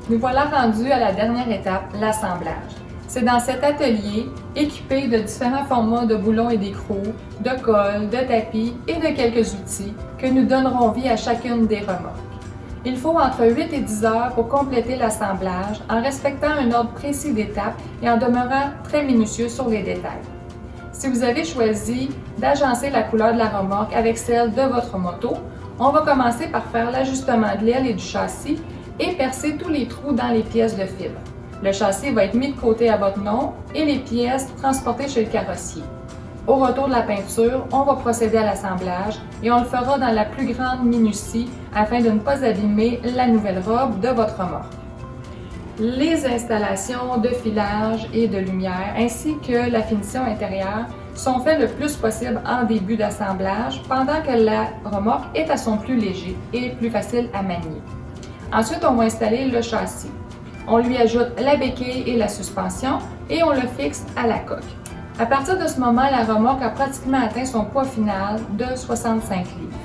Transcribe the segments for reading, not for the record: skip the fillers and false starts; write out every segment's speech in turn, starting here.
Nous voilà rendus à la dernière étape, l'assemblage. C'est dans cet atelier, équipé de différents formats de boulons et d'écrous, de colle, de tapis et de quelques outils, que nous donnerons vie à chacune des remorques. Il faut entre 8 et 10 heures pour compléter l'assemblage en respectant un ordre précis d'étapes et en demeurant très minutieux sur les détails. Si vous avez choisi d'agencer la couleur de la remorque avec celle de votre moto, on va commencer par faire l'ajustement de l'aile et du châssis et percer tous les trous dans les pièces de fibre. Le châssis va être mis de côté à votre nom et les pièces transportées chez le carrossier. Au retour de la peinture, on va procéder à l'assemblage et on le fera dans la plus grande minutie afin de ne pas abîmer la nouvelle robe de votre remorque. Les installations de filage et de lumière ainsi que la finition intérieure sont faites le plus possible en début d'assemblage pendant que la remorque est à son plus léger et plus facile à manier. Ensuite, on va installer le châssis. On lui ajoute la béquille et la suspension et on le fixe à la coque. À partir de ce moment, la remorque a pratiquement atteint son poids final de 65 livres.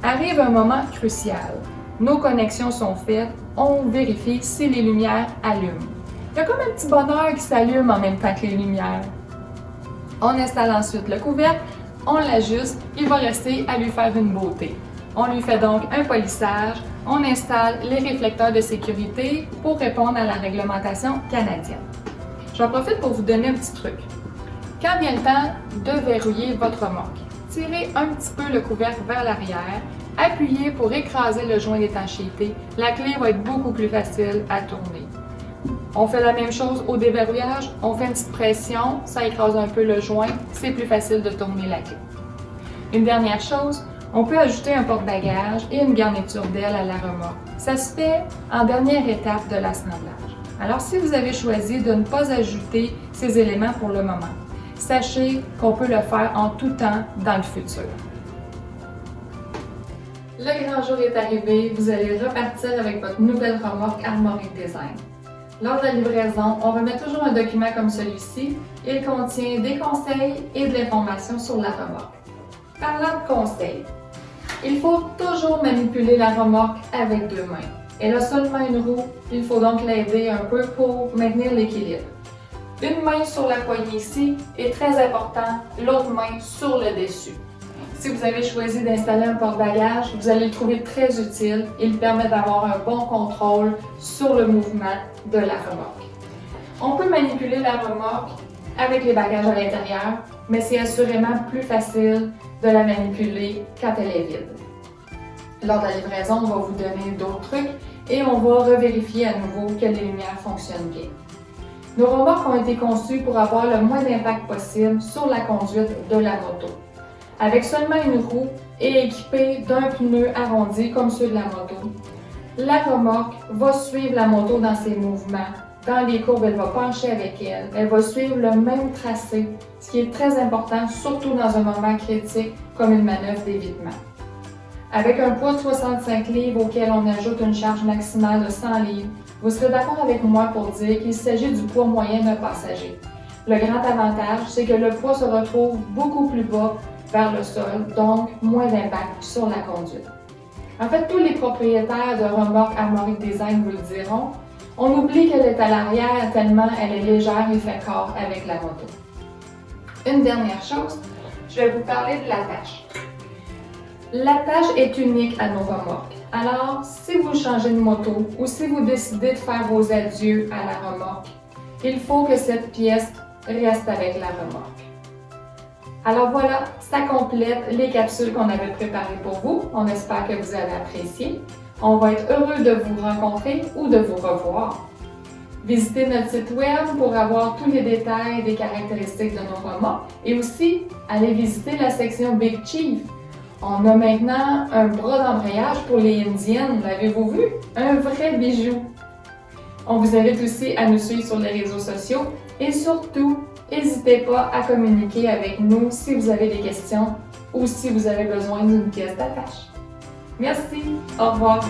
Arrive un moment crucial. Nos connexions sont faites, on vérifie si les lumières allument. Il y a comme un petit bonheur qui s'allume en même temps que les lumières. On installe ensuite le couvercle, on l'ajuste, il va rester à lui faire une beauté. On lui fait donc un polissage, on installe les réflecteurs de sécurité pour répondre à la réglementation canadienne. J'en profite pour vous donner un petit truc. Quand vient le temps de verrouiller votre remorque, tirez un petit peu le couvercle vers l'arrière, appuyez pour écraser le joint d'étanchéité. La clé va être beaucoup plus facile à tourner. On fait la même chose au déverrouillage, on fait une petite pression, ça écrase un peu le joint, c'est plus facile de tourner la clé. Une dernière chose, on peut ajouter un porte-bagages et une garniture d'aile à la remorque. Ça se fait en dernière étape de l'assemblage. Alors si vous avez choisi de ne pas ajouter ces éléments pour le moment, sachez qu'on peut le faire en tout temps dans le futur. Le grand jour est arrivé, vous allez repartir avec votre nouvelle remorque Armorique Design. Lors de la livraison, on remet toujours un document comme celui-ci. Il contient des conseils et de l'information sur la remorque. Parlant de conseils, il faut toujours manipuler la remorque avec deux mains. Elle a seulement une roue, il faut donc l'aider un peu pour maintenir l'équilibre. Une main sur la poignée ici est très important, l'autre main sur le dessus. Si vous avez choisi d'installer un porte-bagages, vous allez le trouver très utile. Il permet d'avoir un bon contrôle sur le mouvement de la remorque. On peut manipuler la remorque avec les bagages à l'intérieur, mais c'est assurément plus facile de la manipuler quand elle est vide. Lors de la livraison, on va vous donner d'autres trucs et on va revérifier à nouveau que les lumières fonctionnent bien. Nos remorques ont été conçues pour avoir le moins d'impact possible sur la conduite de la moto. Avec seulement une roue et équipée d'un pneu arrondi comme ceux de la moto, la remorque va suivre la moto dans ses mouvements. Dans les courbes, elle va pencher avec elle. Elle va suivre le même tracé, ce qui est très important, surtout dans un moment critique comme une manœuvre d'évitement. Avec un poids de 65 livres auquel on ajoute une charge maximale de 100 livres, vous serez d'accord avec moi pour dire qu'il s'agit du poids moyen d'un passager. Le grand avantage, c'est que le poids se retrouve beaucoup plus bas vers le sol, donc moins d'impact sur la conduite. En fait, tous les propriétaires de remorques Armorique Design vous le diront, on oublie qu'elle est à l'arrière tellement elle est légère et fait corps avec la moto. Une dernière chose, je vais vous parler de l'attache. L'attache est unique à nos remorques. Alors, si vous changez de moto ou si vous décidez de faire vos adieux à la remorque, il faut que cette pièce reste avec la remorque. Alors voilà, ça complète les capsules qu'on avait préparées pour vous. On espère que vous avez apprécié. On va être heureux de vous rencontrer ou de vous revoir. Visitez notre site web pour avoir tous les détails des caractéristiques de nos remorques et aussi allez visiter la section Big Chief. On a maintenant un bras d'embrayage pour les Indiennes, l'avez-vous vu? Un vrai bijou! On vous invite aussi à nous suivre sur les réseaux sociaux et surtout, n'hésitez pas à communiquer avec nous si vous avez des questions ou si vous avez besoin d'une pièce d'attache. Merci, au revoir!